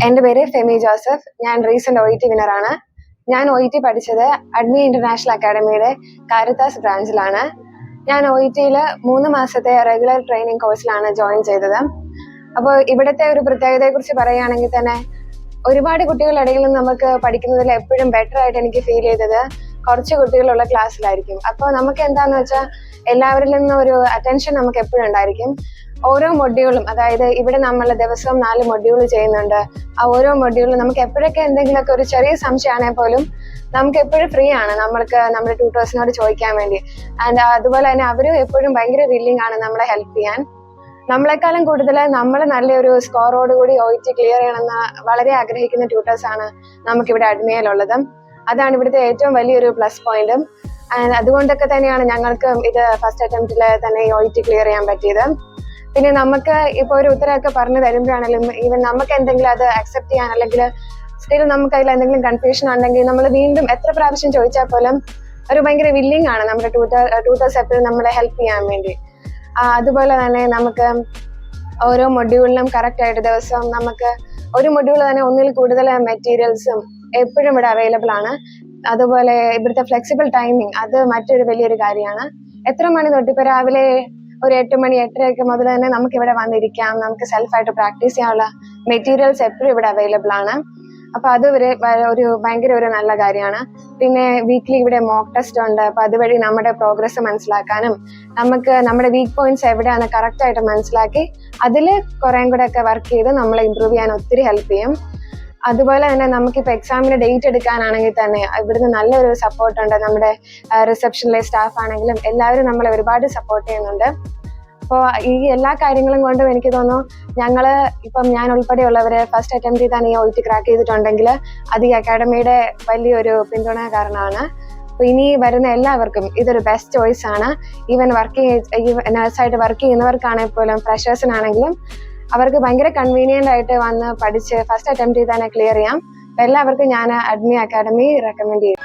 എൻ്റെ പേര് ഫെമി ജോസഫ്. ഞാൻ റീസെന്റ് OET വിന്നറാണ്. ഞാൻ OET പഠിച്ചത് അഡ്മി ഇന്റർനാഷണൽ അക്കാഡമിയുടെ കാരിത്താസ് ബ്രാഞ്ചിലാണ്. ഞാൻ OETയിൽ 3 മാസത്തെ റെഗുലർ ട്രെയിനിങ് കോഴ്സിലാണ് ജോയിൻ ചെയ്തത്. അപ്പോൾ ഇവിടുത്തെ ഒരു പ്രത്യേകതയെ കുറിച്ച് പറയുകയാണെങ്കിൽ തന്നെ ഒരുപാട് കുട്ടികളുടെ ഇടയിൽ നിന്ന് നമുക്ക് പഠിക്കുന്നതിൽ എപ്പോഴും ബെറ്റർ ആയിട്ട് എനിക്ക് ഫീൽ ചെയ്തത് കുറച്ച് കുട്ടികളുള്ള ക്ലാസ്സിലായിരിക്കും. അപ്പോൾ നമുക്ക് എന്താണെന്ന് വെച്ചാൽ എല്ലാവരിൽ നിന്നും ഒരു അറ്റൻഷൻ നമുക്ക് എപ്പോഴും ഉണ്ടായിരിക്കും. ഓരോ മൊഡ്യൂളും, അതായത് ഇവിടെ നമ്മൾ ദിവസവും 4 മൊഡ്യൂൾ ചെയ്യുന്നുണ്ട്. ആ ഓരോ മൊഡ്യൂളും നമുക്ക് എപ്പോഴൊക്കെ എന്തെങ്കിലുമൊക്കെ ഒരു ചെറിയ സംശയമാണെങ്കിൽ പോലും നമുക്ക് എപ്പോഴും ഫ്രീ ആണ് നമ്മൾക്ക് നമ്മുടെ ട്യൂട്ടേഴ്സിനോട് ചോദിക്കാൻ വേണ്ടി. ആൻഡ് അതുപോലെ തന്നെ അവരും എപ്പോഴും ഭയങ്കര വില്ലിങ് ആണ് നമ്മളെ ഹെൽപ്പ് ചെയ്യാൻ. നമ്മളെക്കാളും കൂടുതൽ നമ്മൾ നല്ലൊരു സ്കോറോട് കൂടി OET ക്ലിയർ ചെയ്യണമെന്ന് വളരെ ആഗ്രഹിക്കുന്ന ട്യൂട്ടേഴ്സാണ് നമുക്കിവിടെ അഡ്മിയിലുള്ളത്. അതാണ് ഇവിടുത്തെ ഏറ്റവും വലിയൊരു പ്ലസ് പോയിന്റും. ആൻഡ് അതുകൊണ്ടൊക്കെ തന്നെയാണ് ഞങ്ങൾക്ക് ഇത് ഫസ്റ്റ് അറ്റംപ്റ്റിൽ തന്നെ OET ക്ലിയർ ചെയ്യാൻ പറ്റിയത്. പിന്നെ നമുക്ക് ഇപ്പോൾ ഒരു ഉത്തരമൊക്കെ പറഞ്ഞു തരുമ്പോഴാണെങ്കിലും ഈവൻ നമുക്ക് എന്തെങ്കിലും അത് അക്സെപ്റ്റ് ചെയ്യാൻ അല്ലെങ്കിൽ സ്റ്റിൽ നമുക്ക് അതിൽ എന്തെങ്കിലും കൺഫ്യൂഷൻ ഉണ്ടെങ്കിൽ നമ്മൾ വീണ്ടും എത്ര പ്രാവശ്യം ചോദിച്ചാൽ പോലും ഒരു ഭയങ്കര വില്ലിങ് ആണ് നമ്മുടെ ട്യൂട്ടേഴ്സ് എപ്പോഴും നമ്മളെ ഹെൽപ്പ് ചെയ്യാൻ വേണ്ടി. അതുപോലെ തന്നെ നമുക്ക് ഓരോ മൊഡ്യൂളിനും കറക്റ്റ് ആയിട്ട് ദിവസവും നമുക്ക് ഒരു മൊഡ്യൂൾ തന്നെ ഒന്നിൽ കൂടുതൽ മെറ്റീരിയൽസും എപ്പോഴും ഇവിടെ അവൈലബിൾ ആണ്. അതുപോലെ ഇവിടുത്തെ ഫ്ലെക്സിബിൾ ടൈമിങ് അത് മറ്റൊരു വലിയൊരു കാര്യമാണ്. എത്ര മണി തൊട്ട് ഇപ്പോൾ രാവിലെ ഒരു 8 മണി 8:30 മുതൽ തന്നെ നമുക്ക് ഇവിടെ വന്നിരിക്കാം. നമുക്ക് സെൽഫായിട്ട് പ്രാക്ടീസ് ചെയ്യാനുള്ള മെറ്റീരിയൽസ് എപ്പോഴും ഇവിടെ അവൈലബിൾ ആണ്. അപ്പൊ അത് ഒരു ഭയങ്കര ഒരു നല്ല കാര്യമാണ്. പിന്നെ വീക്ക്ലി ഇവിടെ മോക്ക് ടെസ്റ്റ് ഉണ്ട്. അപ്പൊ അതുവഴി നമ്മുടെ പ്രോഗ്രസ് മനസ്സിലാക്കാനും നമുക്ക് നമ്മുടെ വീക്ക് പോയിന്റ്സ് എവിടെയാണ് കറക്റ്റ് ആയിട്ട് മനസ്സിലാക്കി അതിൽ കുറേം കൂടെ ഒക്കെ വർക്ക് ചെയ്ത് നമ്മളെ ഇമ്പ്രൂവ് ചെയ്യാൻ ഒത്തിരി ഹെൽപ്പ് ചെയ്യും. അതുപോലെ തന്നെ നമുക്കിപ്പോൾ എക്സാമിന് ഡേറ്റ് എടുക്കാനാണെങ്കിൽ തന്നെ ഇവിടുന്ന് നല്ലൊരു സപ്പോർട്ട് ഉണ്ട്. നമ്മുടെ റിസപ്ഷനിലെ സ്റ്റാഫ് ആണെങ്കിലും എല്ലാവരും നമ്മളെ ഒരുപാട് സപ്പോർട്ട് ചെയ്യുന്നുണ്ട്. അപ്പോൾ ഈ എല്ലാ കാര്യങ്ങളും കൊണ്ടും എനിക്ക് തോന്നുന്നു ഞാൻ ഉൾപ്പെടെയുള്ളവര് ഫസ്റ്റ് അറ്റംപ്റ്റിൽ തന്നെ ഈ OET ക്രാക്ക് ചെയ്തിട്ടുണ്ടെങ്കിൽ അത് ഈ അക്കാഡമിയുടെ വലിയൊരു പിന്തുണ കാരണമാണ്. അപ്പോൾ ഇനി വരുന്ന എല്ലാവർക്കും ഇതൊരു ബെസ്റ്റ് ചോയ്സ് ആണ്. ഈവൻ നഴ്സായിട്ട് വർക്ക് ചെയ്യുന്നവർക്കാണെങ്കിൽ പോലും ഫ്രഷേഴ്സിനാണെങ്കിലും അവർക്ക് ഭയങ്കര കൺവീനിയന്റ് ആയിട്ട് വന്ന് പഠിച്ച് ഫസ്റ്റ് അറ്റംപ്റ്റിൽ തന്നെ ക്ലിയർ ചെയ്യാം. അപ്പോൾ എല്ലാവർക്കും ഞാൻ അഡ്മി അക്കാഡമി റെക്കമെൻഡ് ചെയ്യും.